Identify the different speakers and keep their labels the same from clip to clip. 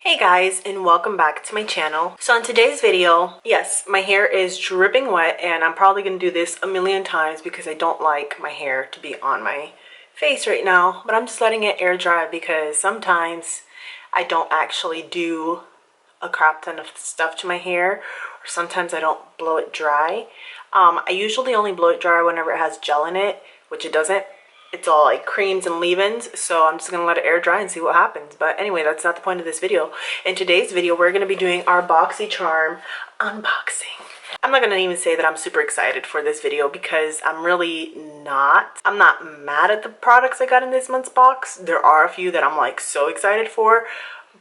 Speaker 1: Hey guys, and welcome back to my channel. So in today's video, yes, my hair is dripping wet and I'm probably going to do this a million times because I don't like my hair to be on my face right now, but I'm just letting it air dry because sometimes I don't actually do a crap ton of stuff to my hair, or sometimes I don't blow it dry. I usually only blow it dry whenever it has gel in it, which it doesn't. It's all like creams and leave-ins, so I'm just gonna let it air dry and see what happens. But anyway, that's not the point of this video. In today's video, we're gonna be doing our Boxycharm unboxing. I'm not gonna even say that I'm super excited for this video because I'm really not. I'm not mad at the products I got in this month's box. There are a few that I'm like so excited for,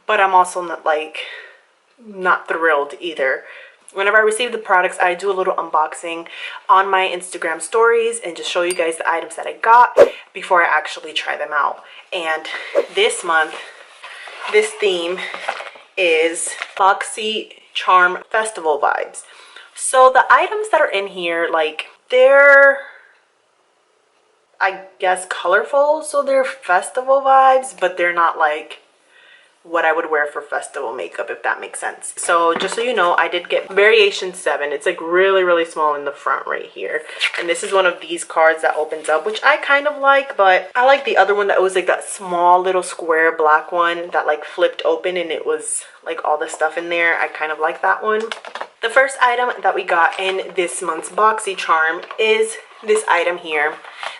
Speaker 1: but I'm also not thrilled either. Whenever I receive the products, I do a little unboxing on my Instagram stories and just show you guys the items that I got before I actually try them out. And this month, this theme is Boxycharm Festival vibes. So the items that are in here, like, they're, I guess, colorful, so they're festival vibes, but they're not like what I would wear for festival makeup, if that makes sense. So just so you know, I did get variation 7. It's like really small in the front right here, and this is one of these cards that opens up, which I kind of like, but I like the other one that was like that small little square black one that like flipped open and it was like all the stuff in there. I kind of like that one. The first item that we got in this month's Boxycharm is this item here.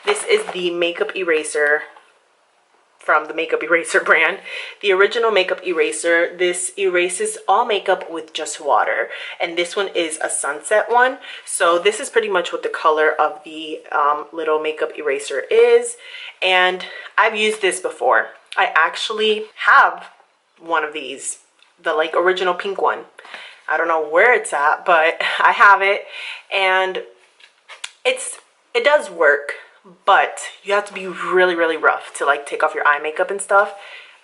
Speaker 1: This is the makeup eraser from the makeup eraser brand, the original makeup eraser. This erases all makeup with just water, and this one is a sunset one. So this is pretty much what the color of the little makeup eraser is, and I've used this before. I actually have one of these, the like original pink one. I don't know where it's at, but I have it, and it does work, but you have to be really rough to like take off your eye makeup and stuff,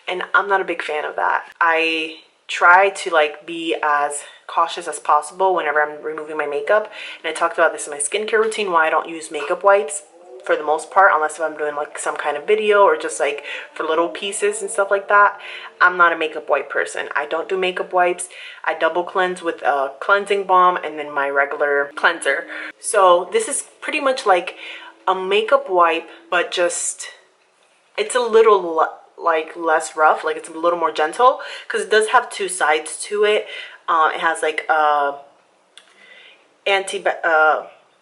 Speaker 1: and I'm not a big fan of that. I try to like be as cautious as possible whenever I'm removing my makeup, and I talked about this in my skincare routine, why I don't use makeup wipes for the most part, unless if I'm doing like some kind of video or just like for little pieces and stuff like that. I'm not a makeup wipe person. I don't do makeup wipes. I double cleanse with a cleansing balm and then my regular cleanser. So this is pretty much like a makeup wipe, but just it's a little like less rough, like it's a little more gentle, because it does have two sides to it. It has like a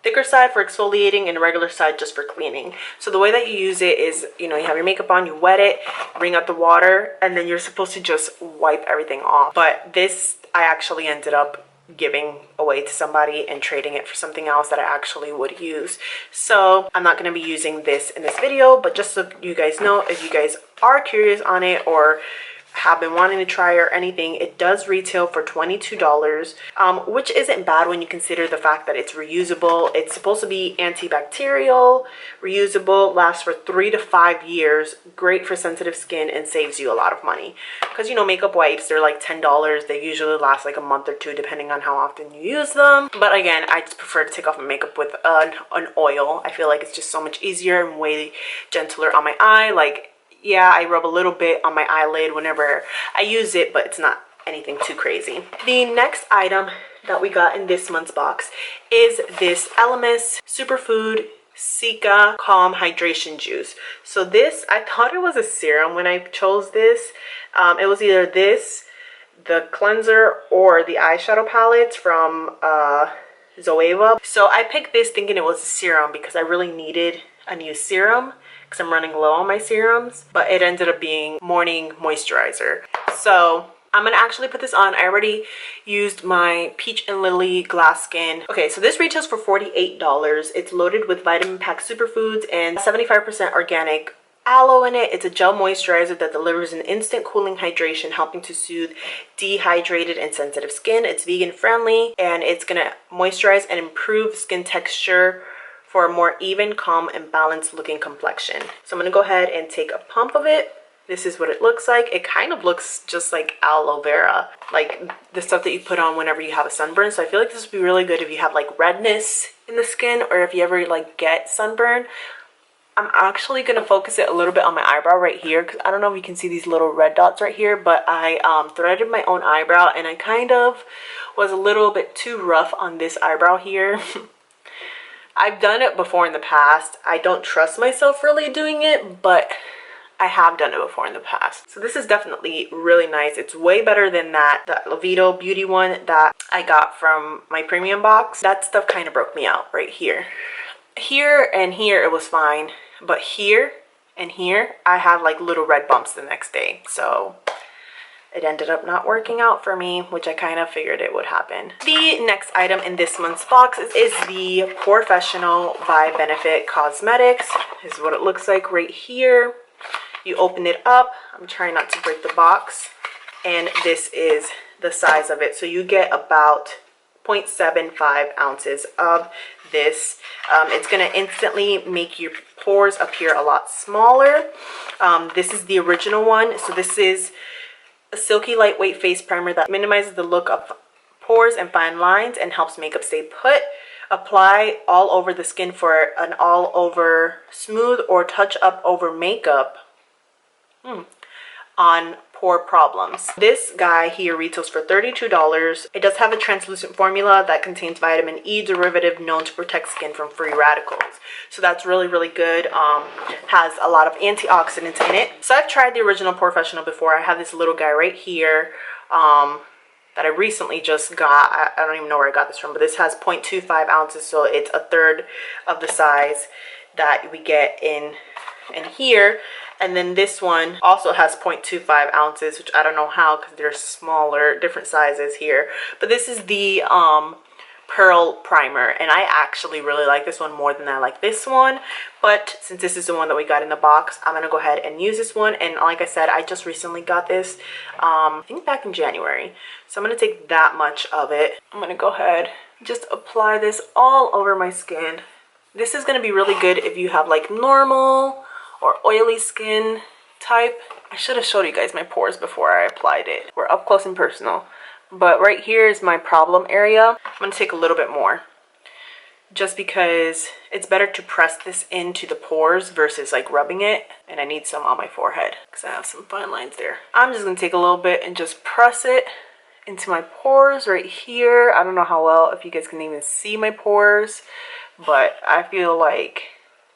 Speaker 1: thicker side for exfoliating and a regular side just for cleaning. So the way that you use it is, you know, you have your makeup on, you wet it, bring out the water, and then you're supposed to just wipe everything off. But this I actually ended up giving away to somebody and trading it for something else that I actually would use. So I'm not going to be using this in this video, but just so you guys know, if you guys are curious on it or have been wanting to try or anything, it does retail for $22, which isn't bad when you consider the fact that it's reusable. It's supposed to be antibacterial, reusable, lasts for 3 to 5 years, great for sensitive skin, and saves you a lot of money. Because, you know, makeup wipes, they're like $10. They usually last like a month or two depending on how often you use them. But again, I just prefer to take off my makeup with an oil. I feel like it's just so much easier and way gentler on my eye. Like, yeah, I rub a little bit on my eyelid whenever I use it, but it's not anything too crazy. The next item that we got in this month's box is this Elemis Superfood Cica Calm Hydration Juice. So this, I thought it was a serum when I chose this. It was either this, the cleanser, or the eyeshadow palettes from Zoeva. So I picked this thinking it was a serum because I really needed a new serum, because I'm running low on my serums, but it ended up being morning moisturizer. So I'm gonna actually put this on. I already used my Peach and Lily Glass Skin. Okay, so this retails for $48. It's loaded with vitamin packed superfoods and 75% organic aloe in it. It's a gel moisturizer that delivers an instant cooling hydration, helping to soothe dehydrated and sensitive skin. It's vegan friendly, and it's gonna moisturize and improve skin texture for a more even, calm, and balanced looking complexion. So I'm gonna go ahead and take a pump of it. This is what it looks like. It kind of looks just like aloe vera, like the stuff that you put on whenever you have a sunburn. So I feel like this would be really good if you have like redness in the skin, or if you ever like get sunburn. I'm actually going to focus it a little bit on my eyebrow right here, because I don't know if you can see these little red dots right here, but I threaded my own eyebrow, and I kind of was a little bit too rough on this eyebrow here. I've done it before in the past. I don't trust myself really doing it, but I have done it before in the past. So this is definitely really nice. It's way better than the Levito Beauty one that I got from my premium box. That stuff kind of broke me out right here. Here and here it was fine, but here and here I had like little red bumps the next day. So it ended up not working out for me, which I kind of figured it would happen. The next item in this month's box is the Professional by Benefit Cosmetics. This is what it looks like right here. You open it up. I'm trying not to break the box. And this is the size of it. So you get about 0.75 ounces of this. It's going to instantly make your pores appear a lot smaller. This is the original one. So this is a silky lightweight face primer that minimizes the look of pores and fine lines and helps makeup stay put. Apply all over the skin for an all over smooth or touch up over makeup on pore problems. This guy here retails for $32. It does have a translucent formula that contains vitamin E derivative known to protect skin from free radicals. So that's really, really good. Has a lot of antioxidants in it. So I've tried the original Professional before. I have this little guy right here that I recently just got. I don't even know where I got this from, but this has 0.25 ounces. So it's a third of the size that we get in here. And then this one also has 0.25 ounces, which I don't know how, because they're smaller, different sizes here. But this is the Pearl Primer, and I actually really like this one more than I like this one. But since this is the one that we got in the box, I'm going to go ahead and use this one. And like I said, I just recently got this, I think back in January. So I'm going to take that much of it. I'm going to go ahead and just apply this all over my skin. This is going to be really good if you have like normal or oily skin type. I should have showed you guys my pores before I applied it. We're up close and personal. But right here is my problem area. I'm going to take a little bit more, just because it's better to press this into the pores versus like rubbing it. And I need some on my forehead because I have some fine lines there. I'm just going to take a little bit and just press it into my pores right here. I don't know how well, if you guys can even see my pores, but I feel like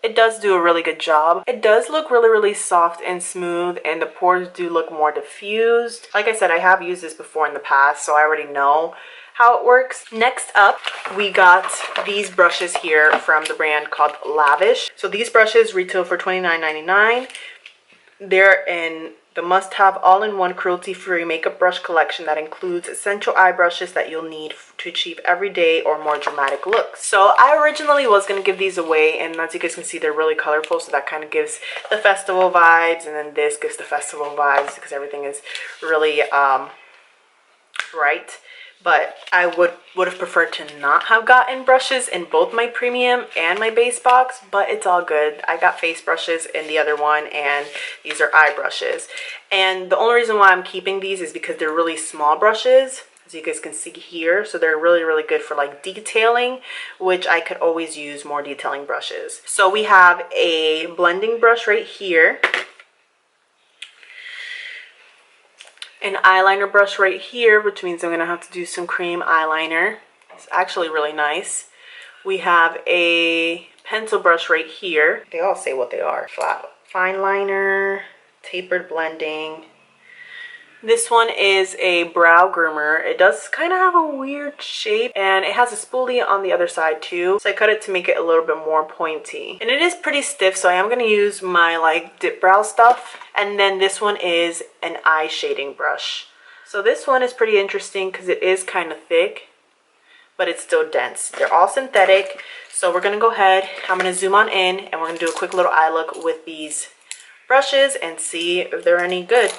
Speaker 1: it does do a really good job. It does look really, really soft and smooth, and the pores do look more diffused. Like I said, I have used this before in the past, so I already know how it works. Next up, we got these brushes here from the brand called Lavish. So these brushes retail for $29.99. They're in the must-have all-in-one cruelty-free makeup brush collection that includes essential eye brushes that you'll need to achieve everyday or more dramatic looks. So I originally was going to give these away, and as you guys can see, they're really colorful, so that kind of gives the festival vibes, and then this gives the festival vibes because everything is really bright. But I would have preferred to not have gotten brushes in both my premium and my base box, but it's all good. I got face brushes in the other one, and these are eye brushes. And the only reason why I'm keeping these is because they're really small brushes, as you guys can see here. So they're really, really good for like detailing, which I could always use more detailing brushes. So we have a blending brush right here, an eyeliner brush right here, which means I'm going to have to do some cream eyeliner. It's actually really nice. We have a pencil brush right here. They all say what they are. Flat fine liner, tapered blending. This one is a brow groomer. It does kind of have a weird shape, and it has a spoolie on the other side too. So I cut it to make it a little bit more pointy. And it is pretty stiff, so I am going to use my like dip brow stuff. And then this one is an eye shading brush. So this one is pretty interesting because it is kind of thick, but it's still dense. They're all synthetic. So we're going to go ahead. I'm going to zoom on in, and we're going to do a quick little eye look with these brushes and see if they're any good.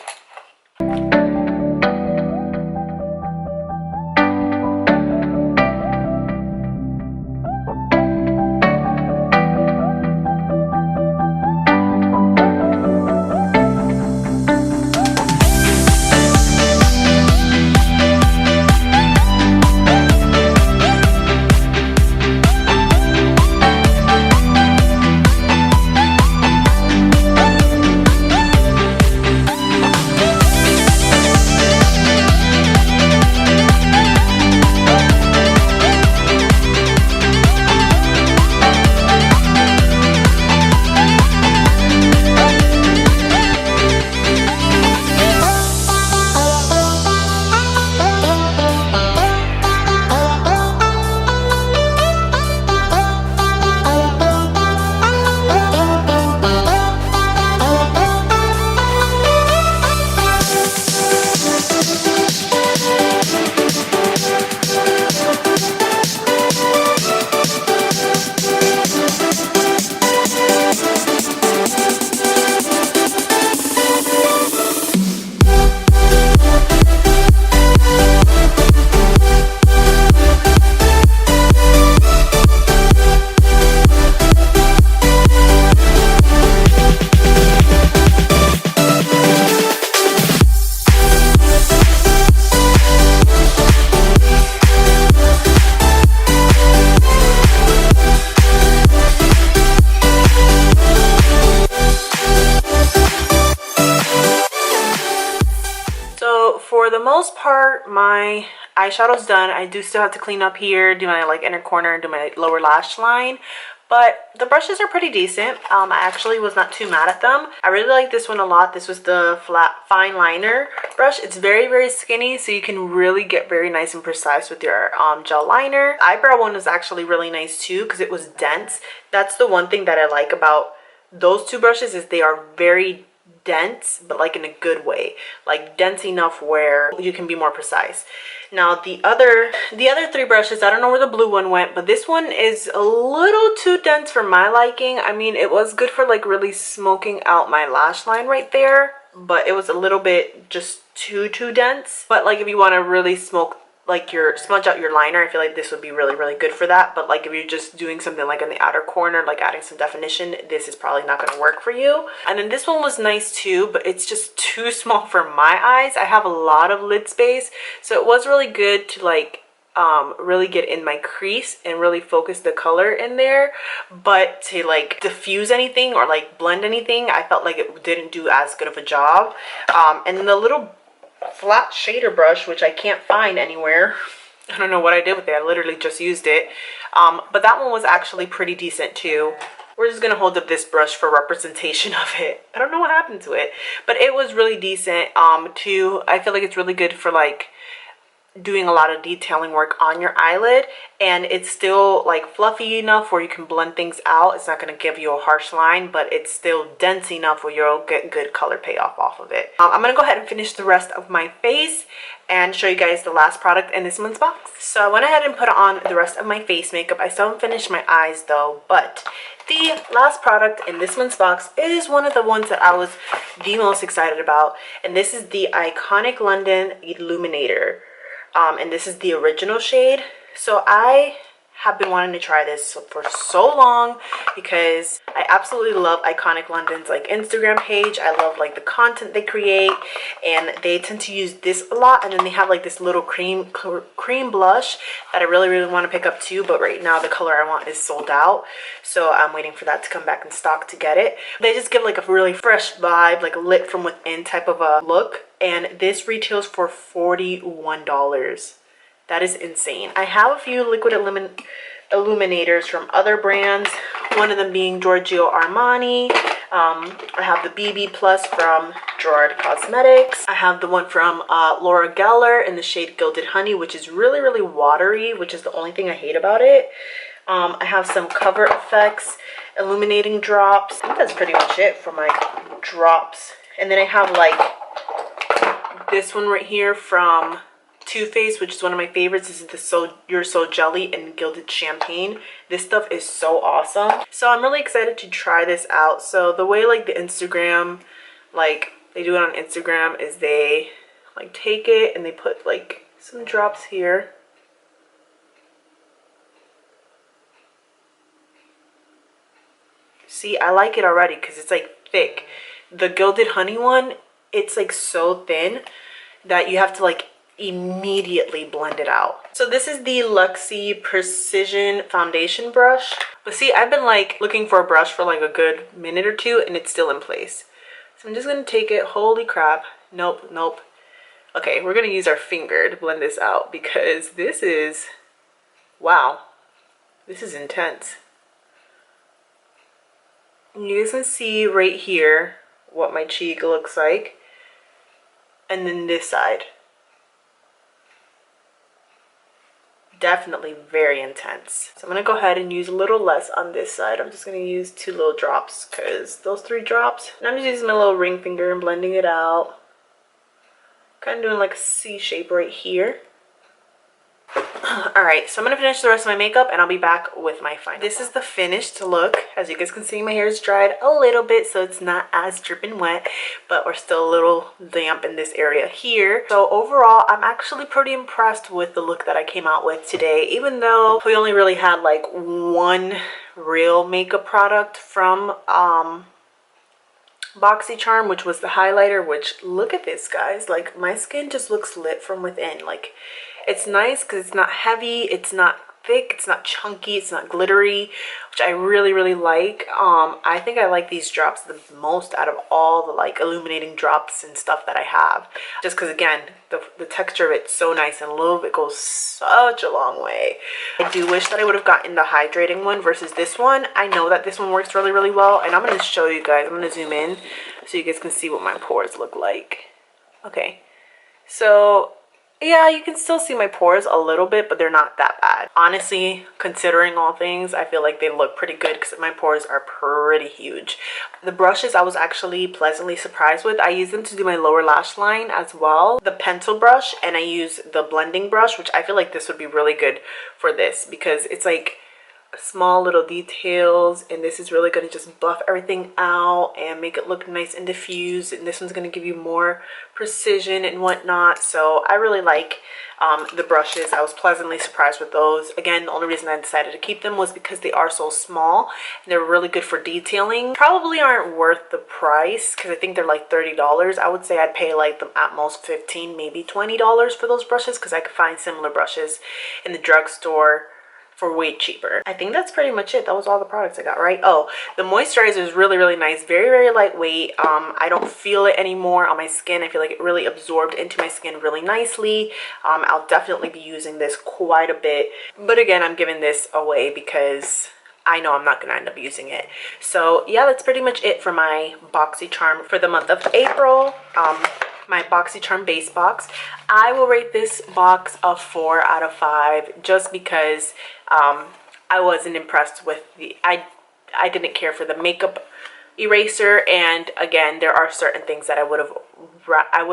Speaker 1: for the most part, my eyeshadow's done. I do still have to clean up here, do my like inner corner, and do my lower lash line. But the brushes are pretty decent. I actually was not too mad at them. I really like this one a lot. This was the flat fine liner brush. It's very, very skinny, so you can really get very nice and precise with your gel liner. The eyebrow one was actually really nice too because it was dense. That's the one thing that I like about those two brushes, is they are very dense, but like in a good way, like dense enough where you can be more precise. Now the other three brushes, I don't know where the blue one went, but this one is a little too dense for my liking. I mean, it was good for like really smoking out my lash line right there, but it was a little bit just too dense. But like if you want to really smoke like smudge out your liner, I feel like this would be really, really good for that. But like if you're just doing something like in the outer corner, like adding some definition, this is probably not going to work for you. And then this one was nice too, but it's just too small for my eyes. I have a lot of lid space, so it was really good to like really get in my crease and really focus the color in there. But to like diffuse anything or like blend anything, I felt like it didn't do as good of a job. And then the little flat shader brush, which I can't find anywhere. I don't know what I did with it. I literally just used it. But that one was actually pretty decent too. We're just gonna hold up this brush for representation of it. I don't know what happened to it, but it was really decent too. I feel like it's really good for like doing a lot of detailing work on your eyelid, and it's still like fluffy enough where you can blend things out. It's not going to give you a harsh line, but it's still dense enough where you'll get good color payoff off of it. I'm going to go ahead and finish the rest of my face and show you guys the last product in this month's box. So I went ahead and put on the rest of my face makeup. I still haven't finished my eyes though, but the last product in this month's box is one of the ones that I was the most excited about, and this is the Iconic London Illuminator. And this is the original shade. So I have been wanting to try this for so long because I absolutely love Iconic London's like Instagram page. I love like the content they create, and they tend to use this a lot. And then they have like this little cream blush that I really, really want to pick up too, but right now the color I want is sold out, so I'm waiting for that to come back in stock to get it. They just give like a really fresh vibe, like a lit from within type of a look, and this retails for $41. That is insane. I have a few liquid illuminators from other brands, one of them being Giorgio Armani. I have the BB Plus from Gerard Cosmetics. I have the one from Laura Geller in the shade Gilded Honey, which is really, really watery, which is the only thing I hate about it. I have some Cover FX illuminating drops. I think that's pretty much it for my drops. And then I have like this one right here from Too Faced, which is one of my favorites. This is the You're So Jelly and Gilded Champagne. This stuff is so awesome. So I'm really excited to try this out. So the way like the Instagram, like they do it on Instagram, is they like take it and they put like some drops here. See, I like it already because it's like thick. The Gilded Honey one, it's like so thin that you have to like immediately blend it out. So this is the Luxie Precision Foundation brush. But see, I've been like looking for a brush for like a good minute or two and it's still in place. So I'm just gonna take it. Holy crap. Nope. Okay, we're gonna use our finger to blend this out because this is, wow, this is intense. You guys can see right here what my cheek looks like, and then this side. Definitely very intense. So I'm gonna go ahead and use a little less on this side. I'm just gonna use 2 little drops because those 3 drops. And I'm just using my little ring finger and blending it out. Kind of doing like a C shape right here. Alright, so I'm going to finish the rest of my makeup and I'll be back with my final. This is the finished look. As you guys can see, my hair is dried a little bit, so it's not as dripping wet, but we're still a little damp in this area here. So overall, I'm actually pretty impressed with the look that I came out with today, even though we only really had like one real makeup product from Boxycharm, which was the highlighter, which look at this, guys. Like, my skin just looks lit from within. Like, it's nice because it's not heavy, it's not thick, it's not chunky, it's not glittery, which I really like. I think I like these drops the most out of all the like illuminating drops and stuff that I have, just because again the texture of it's so nice, and a little bit goes such a long way. I do wish that I would have gotten the hydrating one versus this one. I know that this one works really well, and I'm going to show you guys. I'm going to zoom in so you guys can see what my pores look like. Okay, so yeah, you can still see my pores a little bit, but they're not that bad. Honestly, considering all things, I feel like they look pretty good because my pores are pretty huge. The brushes I was actually pleasantly surprised with. I use them to do my lower lash line as well. The pencil brush, and I use the blending brush, which I feel like this would be really good for this because it's like small little details, and this is really going to just buff everything out and make it look nice and diffused, and this one's going to give you more precision and whatnot. So I really like the brushes. I was pleasantly surprised with those. Again, the only reason I decided to keep them was because they are so small and they're really good for detailing. Probably aren't worth the price because I think they're like $30. I would say I'd pay like them at most $15, maybe $20 for those brushes, because I could find similar brushes in the drugstore for way cheaper. I think that's pretty much it. That was all the products I got, right? Oh, the moisturizer is really nice. Very lightweight. I don't feel it anymore on my skin. I feel like it really absorbed into my skin really nicely. I'll definitely be using this quite a bit, but again, I'm giving this away because I know I'm not gonna end up using it. So yeah, that's pretty much it for my Boxycharm for the month of April. My Boxycharm base box. I will rate this box a 4 out of 5 just because I wasn't impressed with the I didn't care for the makeup eraser, and again, there are certain things that I would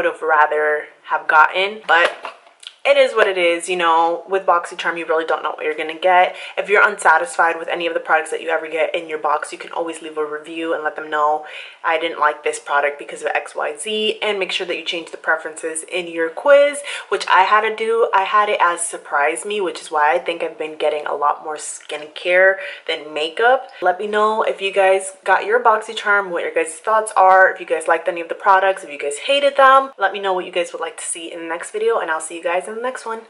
Speaker 1: have rather have gotten, but it is what it is. You know, with Boxycharm, you really don't know what you're gonna get. If you're unsatisfied with any of the products that you ever get in your box, you can always leave a review and let them know I didn't like this product because of XYZ, and make sure that you change the preferences in your quiz, which I had to do. I had it as surprise me, which is why I think I've been getting a lot more skincare than makeup. Let me know if you guys got your Boxycharm, what your guys' thoughts are, if you guys liked any of the products, if you guys hated them. Let me know what you guys would like to see in the next video, and I'll see you guys in the next one.